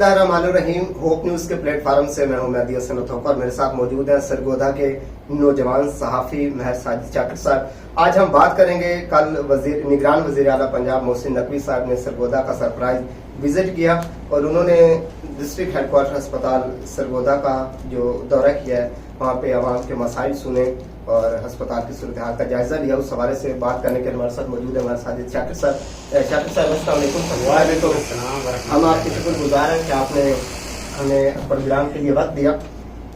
बिस्मिल्लाहिर्रहमानिर्रहीम। Hope news के platform से मैं हूं मेहदी हसन और मेरे साथ मौजूद हैं सरगोधा के नौजवान सहाफ़ी महर साजिद चाकर साहब। आज हम बात करेंगे, कल निगरान वज़ीर आला पंजाब मोहसिन नकवी साहब ने सरगोधा का सरप्राइज विजिट किया और उन्होंने डिस्ट्रिक्ट हेडक्वार्टर अस्पताल सरगोधा का जो दौरा किया है, वहाँ पे आवाम के मसाइल सुने और अस्पताल की सूरत हाल का जायजा लिया। उस हवाले से बात करने के लिए हमारे साथ मौजूद है हमारे साजिद चाकर साहब। चाकर साहब अस्सलाम वालेकुम। हम आपके शुक्रगुजार हैं कि आपने हमें प्रोग्राम के लिए वक्त दिया।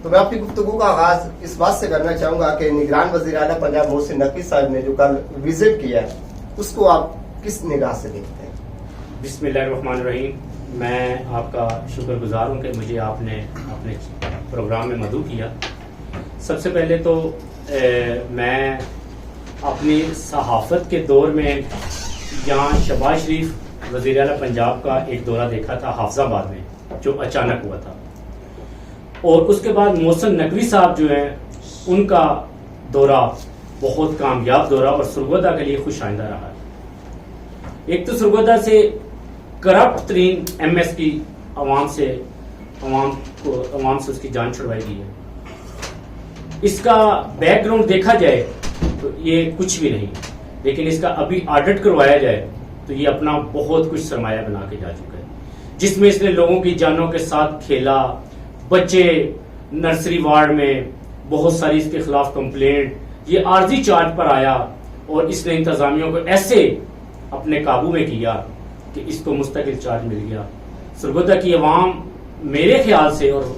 तो मैं आपकी गुफ्तगू का आगाज इस बात से करना चाहूंगा कि निगरान वज़ीर आला पंजाब मोहसिन नकवी साहब ने जो कल विजिट किया है, उसको आप किस निगाह से देखते हैं? बिस्मिल्लाहिर्रहमानिर्रहीम। मैं आपका शुक्रगुजार हूँ कि मुझे आपने अपने प्रोग्राम में मदऊ किया। सबसे पहले तो मैं अपनी सहाफ़त के दौर में यहाँ शहबाज शरीफ वज़ीर आला पंजाब का एक दौरा देखा था हाफिज़ाबाद में, जो अचानक हुआ था, और उसके बाद मोहसिन नकवी साहब जो हैं उनका दौरा बहुत कामयाब दौरा और सरगोधा के लिए खुश आइंदा रहा है। एक तो सरगोधा से करप्ट तरीन MS की आवाम से उसकी जान छुड़वाई गई है। इसका बैकग्राउंड देखा जाए तो ये कुछ भी नहीं, लेकिन इसका अभी ऑडिट करवाया जाए तो ये अपना बहुत कुछ सरमाया बना के जा चुका है, जिसमें इसने लोगों की जानों के साथ खेला। बच्चे नर्सरी वार्ड में बहुत सारी इसके खिलाफ कंप्लेंट, ये आर्जी चार्ज पर आया और इसने इंतजामियों को ऐसे अपने काबू में किया कि इसको मुस्तकिल चार्ज मिल गया। सरगोधा की आवाम मेरे ख्याल से, और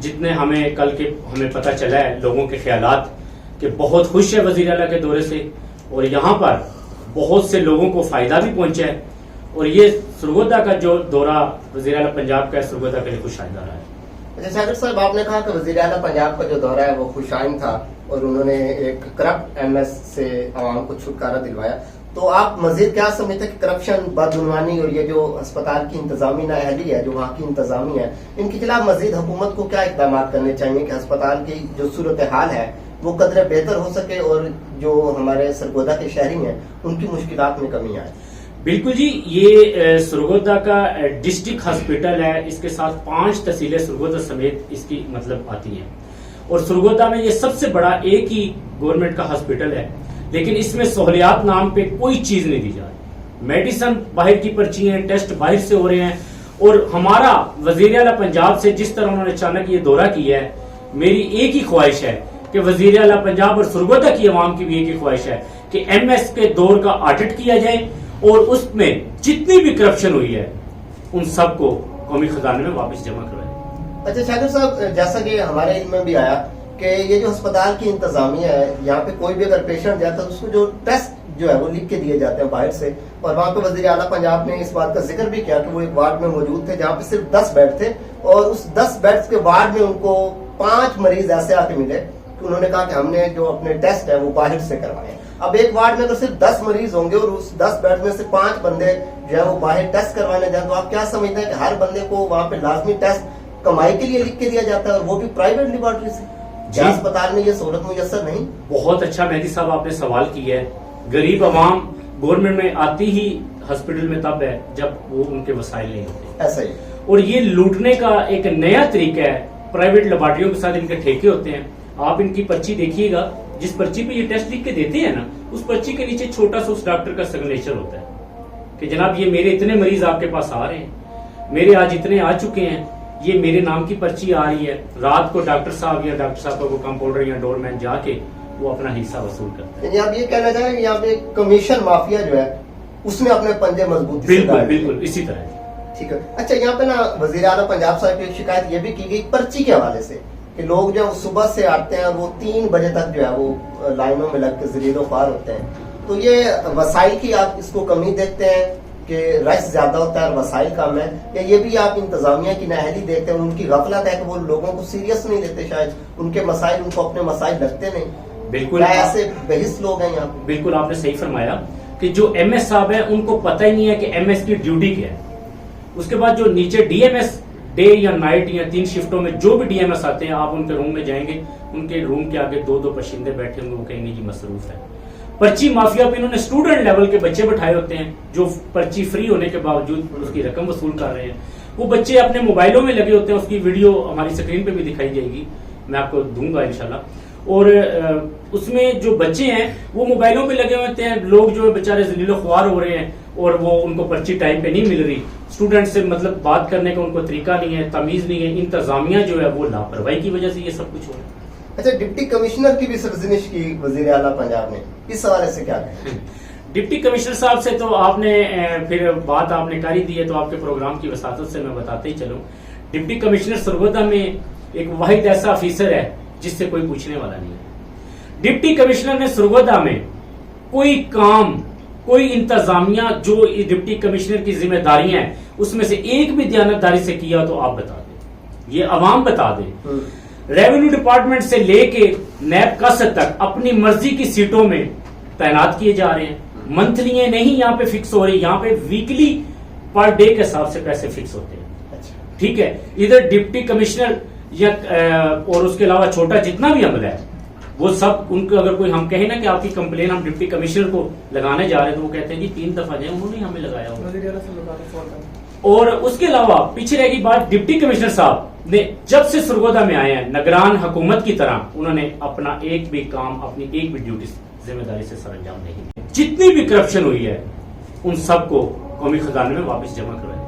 जितने हमें कल के हमें पता चला है लोगों के ख्यालात, कि बहुत खुश है वज़ीर आला के दौरे से, और यहाँ पर बहुत से लोगों को फायदा भी पहुंचा है। और ये सरगोधा का जो दौरा वज़ीर आला पंजाब का है, सरगोधा के लिए खुश आइंदा रहा है। अच्छा सागर साहब, आपने कहा कि वज़ीर आला पंजाब का जो दौरा है वो खुशाइन था और उन्होंने एक करप्ट MS से आवाम को छुटकारा दिलवाया, तो आप मजीद क्या समझते हैं कि करप्शन, बदगुमानी और ये जो अस्पताल की इंतजामी नाअहली है, जो वहाँ की इंतजामी है, इनके खिलाफ मजीद हुकूमत को क्या इकदाम करने चाहिए कि अस्पताल की जो सूरत हाल है वो कदरे बेहतर हो सके और जो हमारे सरगोधा के शहरी हैं उनकी मुश्किलात में कमी आए? बिल्कुल जी, ये सरगोधा का डिस्ट्रिक्ट हॉस्पिटल है, इसके साथ 5 तहसीलें सरगोधा समेत इसकी मतलब आती हैं, और सरगोधा में ये सबसे बड़ा एक ही गवर्नमेंट का हॉस्पिटल है, लेकिन इसमें सहूलियात नाम पे कोई चीज नहीं दी जा रही। मेडिसिन बाहर की पर्ची है, टेस्ट बाहर से हो रहे हैं, और हमारा वज़ीर आला पंजाब से जिस तरह उन्होंने अचानक ये दौरा किया है, मेरी एक ही ख्वाहिश है कि वज़ीर आला पंजाब और सरगोधा की आवाम की भी एक ही ख्वाहिश है कि MS के दौर का ऑडिट किया जाए और उसमें जितनी भी करप्शन हुई है उन सबको कौमी खजाने में वापस जमा करवाए। अच्छा शाकिर साहब, जैसा कि हमारे इल्म में भी आया कि ये जो अस्पताल की इंतजामिया है, यहाँ पे कोई भी अगर पेशेंट जाता है तो उसको जो टेस्ट जो है वो लिख के दिए जाते हैं बाहर से, और वहाँ पे वज़ीर आला पंजाब ने इस बात का जिक्र भी किया कि वो एक वार्ड में मौजूद थे जहाँ पे सिर्फ 10 बेड थे, और उस 10 बेड्स के वार्ड में उनको 5 मरीज ऐसे आके मिले कि उन्होंने कहा कि हमने जो अपने टेस्ट है वो बाहर से करवाए। अब एक वार्ड में अगर सिर्फ 10 मरीज होंगे और उस 10 बेड में से 5 बंदे जो है वो बाहर टेस्ट करवाने जाए, तो आप क्या समझते हैं कि हर बंदे को वहाँ पे लाजमी टेस्ट कमाई के लिए लिख के दिया जाता है, और वो भी प्राइवेट लेबोरेटरी से? क्या अस्पताल में ये सहूलत मुयस्सर नहीं? बहुत अच्छा मेहदी साहब आपने सवाल किया है। गरीब आवाम गवर्नमेंट में आती ही हॉस्पिटल में तब है जब वो उनके वसाइल नहीं होते। ऐसा ही, और ये लूटने का एक नया तरीका है। प्राइवेट लेबोरेटरियों के साथ इनके ठेके होते हैं। आप इनकी पर्ची देखिएगा, जिस पर्ची पे ये टेस्ट लिख के देते हैं ना, उस पर्ची के नीचे छोटा सा उस डॉक्टर का सिग्नेचर होता है कि जनाब ये मेरे इतने मरीज आपके पास आ रहे हैं, मेरे आज इतने आ चुके हैं, ये मेरे नाम की पर्ची आ रही है। रात को डॉक्टर साहब या डॉक्टर साहब को कंपाउंडर या डोरमैन जाके वो अपना हिस्सा वसूल करते हैं। आप ये कहना चाहेंगे यहाँ पे कमीशन माफिया जो है उसमें अपने पंजे मजबूत? बिल्कुल बिल्कुल इसी तरह। ठीक है। अच्छा, यहाँ पे ना वज़ीर आला पंजाब साहब की एक शिकायत ये भी की गई पर्ची के हवाले से कि लोग जो सुबह से आते हैं और वो 3 बजे तक जो है वो लाइनों में लग के ज़लीलो ख्वार होते हैं, तो ये वसाइल की आप इसको कमी देखते हैं कि रश ज्यादा होता है और वसाइल कम है, या ये भी आप इंतजामिया की नाअहली देखते हैं, उनकी गफलत है कि वो लोगों को सीरियस नहीं लेते, शायद उनके मसाइल उनको अपने मसाइल लगते नहीं? बिल्कुल ऐसे बेहिस लोग हैं यहाँ पे? बिल्कुल आपने सही फरमाया कि जो MS साहब है उनको पता ही नहीं है कि MS की ड्यूटी क्या है। उसके बाद जो नीचे DMS डे या नाइट या 3 शिफ्टों में जो भी DMS आते हैं, आप उनके रूम में जाएंगे, उनके रूम के आगे 2-2 पशिंदे बैठे होंगे, वो कहेंगे जी मसरूफ है। पर्ची माफिया पे इन्होंने स्टूडेंट लेवल के बच्चे बैठाए होते हैं जो पर्ची फ्री होने के बावजूद उसकी रकम वसूल कर रहे हैं। وہ بچے اپنے موبائلوں میں لگے ہوتے ہیں. اس کی ویڈیو ہماری اسکرین پہ بھی دکھائی جائے گی, میں آپ کو دوں گا انشاءاللہ. اور اس میں جو بچے ہیں وہ موبائلوں پہ لگے ہوتے ہیں, لوگ جو ہے بیچارے ذلیل و خوار ہو رہے ہیں اور وہ ان کو پرچی ٹائم پہ نہیں مل رہی. اسٹوڈنٹ سے مطلب بات کرنے کا ان کو طریقہ نہیں ہے, تمیز نہیں ہے. انتظامیہ جو ہے وہ لاپرواہی کی وجہ سے یہ سب کچھ ہو رہا ہے. اچھا, ڈپٹی کمشنر کی بھی سرزنش کی وزیر اعلیٰ پنجاب نے, اس حوالے سے کیا کہیں؟ ڈپٹی کمشنر صاحب سے تو آپ نے پھر بات آپ نے کر ہی دی ہے, تو آپ کے پروگرام کی وساطت سے میں بتاتے ہی چلوں. ڈپٹی کمشنر سرگودا میں ایک واحد ایسا آفیسر ہے جس سے کوئی پوچھنے والا نہیں ہے. ڈپٹی کمشنر نے سرگودا میں کوئی کام, کوئی انتظامیہ جو ڈپٹی کمشنر کی ذمہ داریاں ہیں اس میں سے ایک بھی دیانتداری سے کیا تو آپ بتا دیں, یہ عوام بتا دیں. ریونیو ڈپارٹمنٹ سے لے کے نیب قصد تک اپنی مرضی کی سیٹوں میں تعینات کیے جا رہے ہیں. منتھلی نہیں یہاں پہ فکس ہو رہی, یہاں پہ ویکلی پر ڈے کے حساب سے پیسے فکس ہوتے ہیں. ٹھیک ہے, ادھر ڈپٹی کمشنر یا اور اس کے علاوہ چھوٹا جتنا بھی عملہ ہے وہ سب ان کو, اگر کوئی ہم کہیں نا کہ آپ کی کمپلین ہم ڈپٹی کمشنر کو لگانے جا رہے ہیں تو وہ کہتے ہیں جی 3 دفعہ جائیں, انہوں نے ہمیں لگایا ہوا. اور اس کے علاوہ پیچھے رہ گئی بات, ڈپٹی کمشنر صاحب نے جب سے سرگودا میں آئے ہیں نگران حکومت کی طرح انہوں نے اپنا ایک بھی کام, اپنی ایک بھی ڈیوٹی ذمہ داری سے سر انجام نہیں دی. جتنی بھی کرپشن ہوئی ہے ان سب کو قومی خزانے میں واپس جمع کروائے.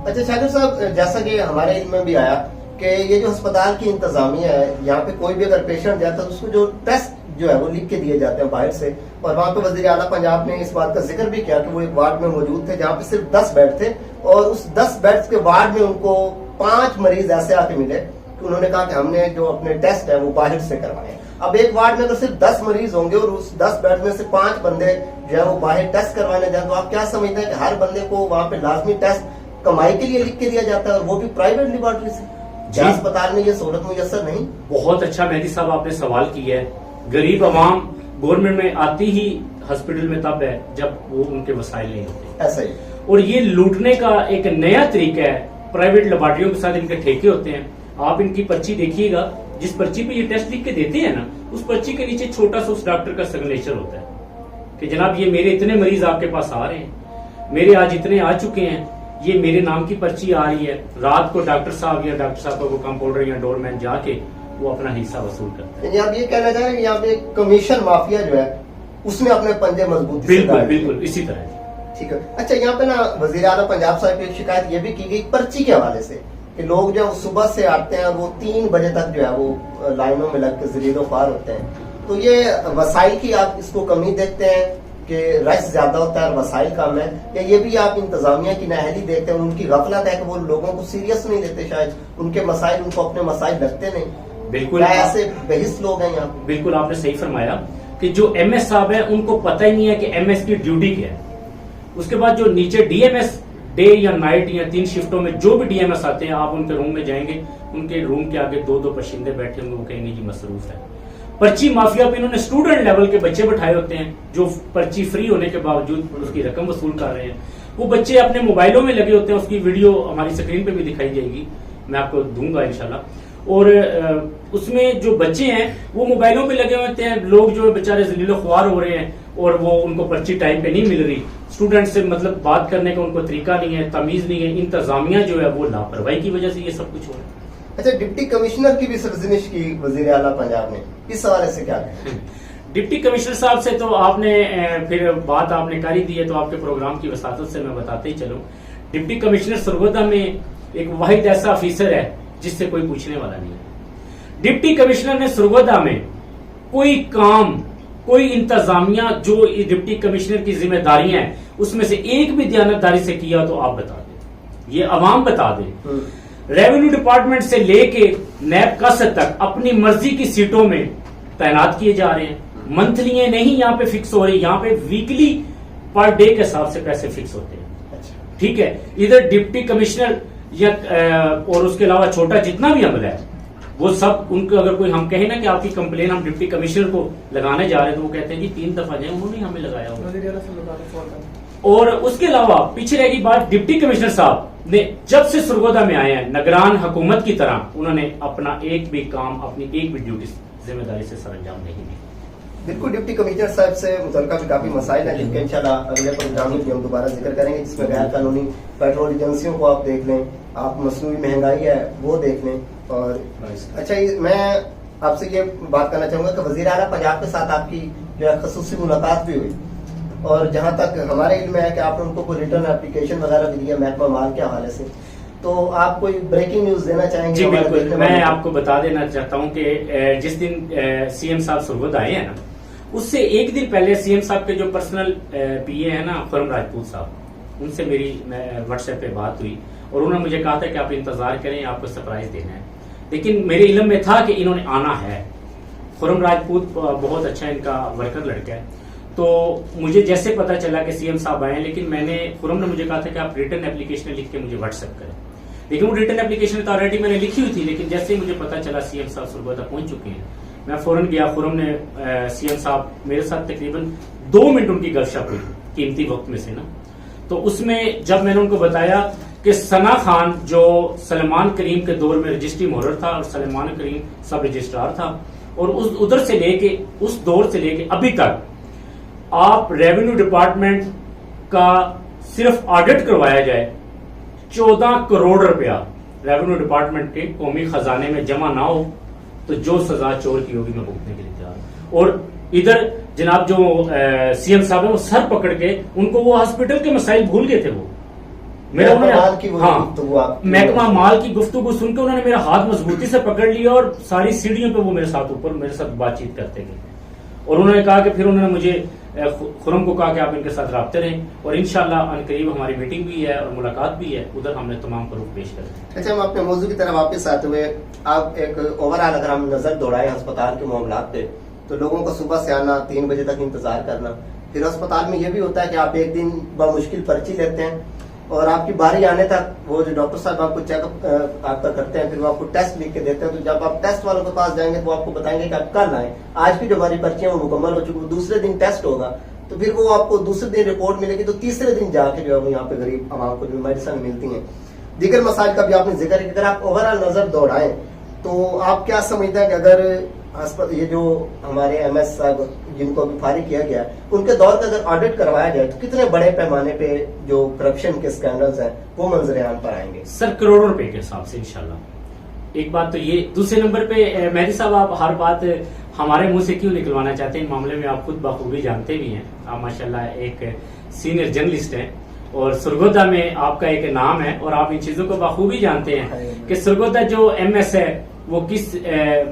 اچھا شاکر صاحب, جیسا کہ ہمارے علم میں بھی آیا کہ یہ جو ہسپتال کی انتظامیہ ہے, یہاں پہ کوئی بھی اگر پیشنٹ جاتا ہے تو اس کو جو ٹیسٹ جو ہے وہ لکھ کے دیے جاتے ہیں باہر سے, اور وہاں پہ وزیر اعلیٰ پنجاب نے اس بات کا ذکر بھی کیا کہ وہ ایک وارڈ میں موجود تھے جہاں پہ صرف 10 بیڈ تھے, اور اس 10 بیڈ کے وارڈ میں ان کو 5 مریض ایسے آ کے ملے کہ انہوں نے کہا کہ ہم نے جو اپنے ٹیسٹ ہے وہ باہر سے کروائے. اب ایک وارڈ میں اگر صرف 10 مریض ہوں گے اور اس 10 بیڈ میں سے 5 بندے جو ہے وہ باہر ٹیسٹ کروانے جائیں, تو آپ کیا سمجھتے ہیں کہ ہر بندے کو وہاں پہ لازمی ٹیسٹ کمائی کے لیے لکھ کے دیا جاتا ہے, اور وہ بھی پرائیویٹ لیبارٹری سے؟ کیا اسپتال میں یہ سہولت میسر نہیں؟ بہت اچھا مہدی صاحب آپ نے سوال کیا ہے. غریب عوام گورنمنٹ میں آتی ہی ہاسپٹل میں تب ہے جب وہ ان کے وسائل نہیں ہوتے. ایسا ہی. اور یہ لوٹنے کا ایک نیا طریقہ ہے, پرائیویٹ لیبارٹریوں کے ساتھ ان کے ٹھیکے ہوتے ہیں. آپ ان کی پرچی دیکھیے گا, جس پرچی پہ یہ ٹیسٹ لکھ کے دیتے ہیں نا, اس پرچی کے نیچے چھوٹا سا اس ڈاکٹر کا سگنیچر ہوتا ہے کہ جناب یہ میرے اتنے مریض آپ کے پاس آ رہے ہیں, میرے آج اتنے آ چکے ہیں, یہ میرے نام کی پرچی آ رہی ہے. رات کو ڈاکٹر صاحب یا ڈاکٹر صاحب کا وہ کمپاؤنڈر یا ڈور مین جا کے وہ اپنا حصہ وصول کرتا ہے. آپ یہ کہنا چاہ رہے ہیں کہ یہاں پہ کمیشن مافیا جو ہے اس نے اپنے پنجے مضبوط. بالکل اسی طرح. ٹھیک ہے. اچھا, یہاں پہ نا وزیر اعلیٰ پنجاب صاحب کی ایک شکایت یہ بھی کی گئی پرچی کے حوالے سے کہ لوگ جو صبح سے آتے ہیں اور وہ 3 بجے تک جو ہے وہ لائنوں میں لگ کے ذلیل و خوار ہوتے ہیں. تو یہ وسائل کی آپ اس کو کمی دیکھتے ہیں کہ رش زیادہ ہوتا ہے اور وسائل کم ہے, یا یہ بھی آپ انتظامیہ کی نااہلی دیکھتے ہیں, ان کی غفلت ہے کہ وہ لوگوں کو سیریس نہیں لیتے, شاید ان کے مسائل ان کو اپنے مسائل لگتے نہیں؟ بالکل ایسے بحث لوگ ہیں یہاں. بالکل آپ نے صحیح فرمایا کہ جو ایم ایس صاحب ہیں ان کو پتہ ہی نہیں ہے کہ ایم ایس کی ڈیوٹی کیا ہے. اس کے بعد جو نیچے ڈی ایم ایس ڈے یا نائٹ یا 3 شفٹوں میں جو بھی ڈی ایم ایس آتے ہیں, آپ ان کے روم میں جائیں گے, ان کے روم کے آگے 2 پرچندے بیٹھے ہوں گے, وہ کہیں گے جی مصروف ہے. پرچی مافیا پہ انہوں نے اسٹوڈنٹ لیول کے بچے بٹھائے ہوتے ہیں جو پرچی فری ہونے کے باوجود اس کی رقم وصول کر رہے ہیں. وہ بچے اپنے موبائلوں میں لگے ہوتے ہیں, اس کی ویڈیو ہماری اسکرین پہ بھی دکھائی جائے گی, میں آپ کو دوں گا انشاءاللہ. اور اس میں جو بچے ہیں وہ موبائلوں پہ لگے ہوتے ہیں, لوگ جو بیچارے ذلیل و خوار ہو رہے ہیں اور وہ ان کو پرچی ٹائم پہ نہیں مل رہی. اسٹوڈنٹ سے مطلب بات کرنے کا ان کو طریقہ نہیں ہے, تمیز نہیں ہے. انتظامیہ جو ہے وہ لاپرواہی کی وجہ سے یہ سب کچھ ہو رہا ہے. اچھا, ڈپٹی کمشنر کی بھی سرزنش کی وزیر اعلیٰ پنجاب نے, اس حوالے سے کیا کہیں؟ ڈپٹی کمشنر صاحب سے تو آپ نے پھر بات آپ نے کر ہی دی ہے, تو آپ کے پروگرام کی وساطت سے میں بتاتے ہی چلوں. ڈپٹی کمشنر سرگودا میں ایک واحد ایسا آفیسر ہے جس سے کوئی پوچھنے والا نہیں ہے. ڈپٹی کمشنر نے سرگودا میں کوئی کام, کوئی انتظامیہ جو ڈپٹی کمشنر کی ذمہ داریاں ہیں اس میں سے ایک بھی دیانتداری سے کیا تو آپ بتا دیں, یہ عوام بتا دیں. ریونیو ڈپارٹمنٹ سے لے کے نیب قصد تک اپنی مرضی کی سیٹوں میں تعینات کیے جا رہے ہیں. منتھلی نہیں یہاں پہ فکس ہو رہی, یہاں پہ ویکلی پر ڈے کے حساب سے پیسے فکس ہوتے ہیں. ٹھیک ہے, ادھر ڈپٹی کمشنر یا اور اس کے علاوہ چھوٹا جتنا بھی عملہ ہے وہ سب ان کو, اگر کوئی ہم کہیں نا کہ آپ کی کمپلین ہم ڈپٹی کمشنر کو لگانے جا رہے ہیں تو وہ کہتے ہیں جی 3 دفعہ جائیں, انہوں نے ہمیں لگایا ہوا. اور اس کے علاوہ پیچھے رہ گئی بات, ڈپٹی کمشنر صاحب نے جب سے سرگودا میں آئے ہیں نگران حکومت کی طرح انہوں نے اپنا ایک بھی کام, اپنی ایک بھی ڈیوٹی ذمہ داری سے سر انجام نہیں دی. बिल्कुल डिप्टी कमिश्नर साहब से मुतल्लिका भी काफी मसाइल हैं जिनके इंशाल्लाह अगले प्रोग्राम में भी हम दोबारा जिक्र करेंगे, जिसमें गैर कानूनी पेट्रोल एजेंसियों को आप देख लें, आप मसनूई महंगाई है वो देख लें। और अच्छा मैं आपसे ये बात करना चाहूंगा कि वजीर आला पंजाब के साथ आपकी जो है खसूसी मुलाकात भी हुई, और जहां तक हमारे इल्म है कि आपने उनको कोई रिटर्न एप्लीकेशन वगैरह भी दिया महकमा माल के हवाले से, तो आप कोई ब्रेकिंग न्यूज देना चाहेंगे? जी बिल्कुल, मैं आपको बता देना चाहता हूं कि जिस दिन सीएम साहब सुरगुद आए हैं ना, उससे एक दिन पहले सीएम साहब के जो पर्सनल पीए हैं ना खुरम राजपूत साहब, उनसे मेरी व्हाट्सएप पे बात हुई और उन्होंने मुझे कहा था कि आप इंतजार करें, आपको सरप्राइज देना है। लेकिन मेरे इल्म में था कि इन्होंने आना है। खुरम राजपूत बहुत अच्छा इनका वर्कर लड़का है, तो मुझे जैसे पता चला कि सीएम साहब आए हैं, लेकिन मैंने खुरम ने मुझे कहा था कि आप रिटर्न एप्लीकेशन लिख के मुझे व्हाट्सएप करें। लेकिन वो रिटर्न एप्लीकेशन तो ऑलरेडी मैंने लिखी हुई थी, लेकिन जैसे ही मुझे पता चला सीएम साहब सुरगुदा पहुंच चुके हैं, मैं फौरन गया। खुरम ने सीएम साहब मेरे साथ तकरीबन 2 मिनट उनकी गपशप हुई कीमती वक्त में से ना, तो उसमें जब मैंने उनको बताया कि सना खान जो सलमान करीम के दौर में रजिस्ट्री मोहर था और सलमान करीम सब रजिस्ट्रार था, और उस दौर से लेके अभी तक आप रेवेन्यू डिपार्टमेंट का सिर्फ ऑडिट करवाया जाए 14 करोड़ रुपया रेवेन्यू डिपार्टमेंट के कौमी खजाने में जमा ना हो तो जो सजा चोर की होगी मैं भुगतने के लिए तैयार हूं। और इधर जनाब जो सीएम साहब है वो सर पकड़ के उनको वो हॉस्पिटल के मसाइल भूल गए थे। वो मेरा महकमा माल की गुफ्तगू सुन के उन्होंने मेरा हाथ मजबूती से पकड़ लिया और सारी सीढ़ियों पे वो मेरे साथ बातचीत करते गए, और उन्होंने कहा कि फिर उन्होंने मुझे खुरम को कहा कि आप इनके साथ राब्ते रहें, और इंशाल्लाह अनकरीब हमारी मीटिंग भी है और मुलाकात भी है, उधर हमने तमाम प्रूफ पेश कर। अच्छा, हम अपने मौजू की तरफ वापस आते हुए आप एक ओवरऑल अगर हम नजर दौड़ाएं अस्पताल के मामलात पे, तो लोगों को सुबह से आना 3 बजे तक इंतजार करना, फिर अस्पताल में ये भी होता है कि आप एक दिन बमुश्किल पर्ची लेते हैं और आपकी बारी आने तक वो जो डॉक्टर साहब आपको चेकअप आपका करते हैं, फिर वो आपको टेस्ट लिख के देते हैं। तो जब आप टेस्ट वालों के पास जाएंगे तो आपको बताएंगे कि आप कल आए, आज की जो हमारी पर्चियां वो मुकम्मल हो चुकी, दूसरे दिन टेस्ट होगा, तो फिर वो आपको दूसरे दिन रिपोर्ट मिलेगी, तो तीसरे दिन जाके जो है यहाँ पे गरीब आवाम को जो मेडिसिन मिलती है। दीगर मसाइल का भी आपने जिक्र किया, अगर आप ओवरऑल नजर दौड़ाएं तो आप क्या समझते हैं कि अगर ये जो हमारे MS साहब जिनको अभी फारिग किया गया उनके दौर का अगर ऑडिट करवाया जाए तो कितने बड़े पैमाने पे जो करप्शन के स्कैंडल्स हैं वो मंजर आम पर आएंगे? सर करोड़ों रुपए के हिसाब से इंशाल्लाह। एक बात तो ये, दूसरे नंबर पे मेहदी साहब आप हर बात हमारे मुंह से क्यों निकलवाना चाहते हैं, इन मामले में आप खुद बखूबी जानते भी हैं। आप माशाल्लाह एक सीनियर जर्नलिस्ट हैं और सुरगुदा में आपका एक नाम है और आप इन चीजों को बखूबी जानते हैं कि सुरगुदा जो MS है वो किस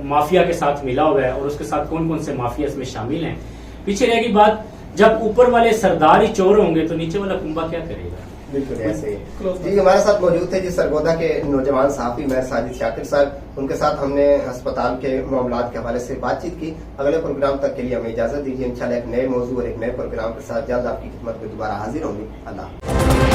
माफिया के साथ मिला हुआ है और उसके साथ कौन कौन से माफिया इसमें शामिल हैं। पीछे रहेगी बात, जब ऊपर वाले सरदार ही चोर होंगे तो नीचे वाला कुंबा क्या करेगा? बिल्कुल ऐसे ही जी। हमारे साथ मौजूद थे जी सरगोदा के नौजवान सहाफी महर साजिद शाकिर साहब, उनके साथ हमने अस्पताल के मामलात के हवाले से बातचीत की। अगले प्रोग्राम तक के लिए हमें इजाजत दीजिए, इंशाल्लाह एक नए मौजू और एक नए प्रोग्राम के साथ जल्द आपकी खिदमत में दोबारा हाजिर होंगे। अल्लाह।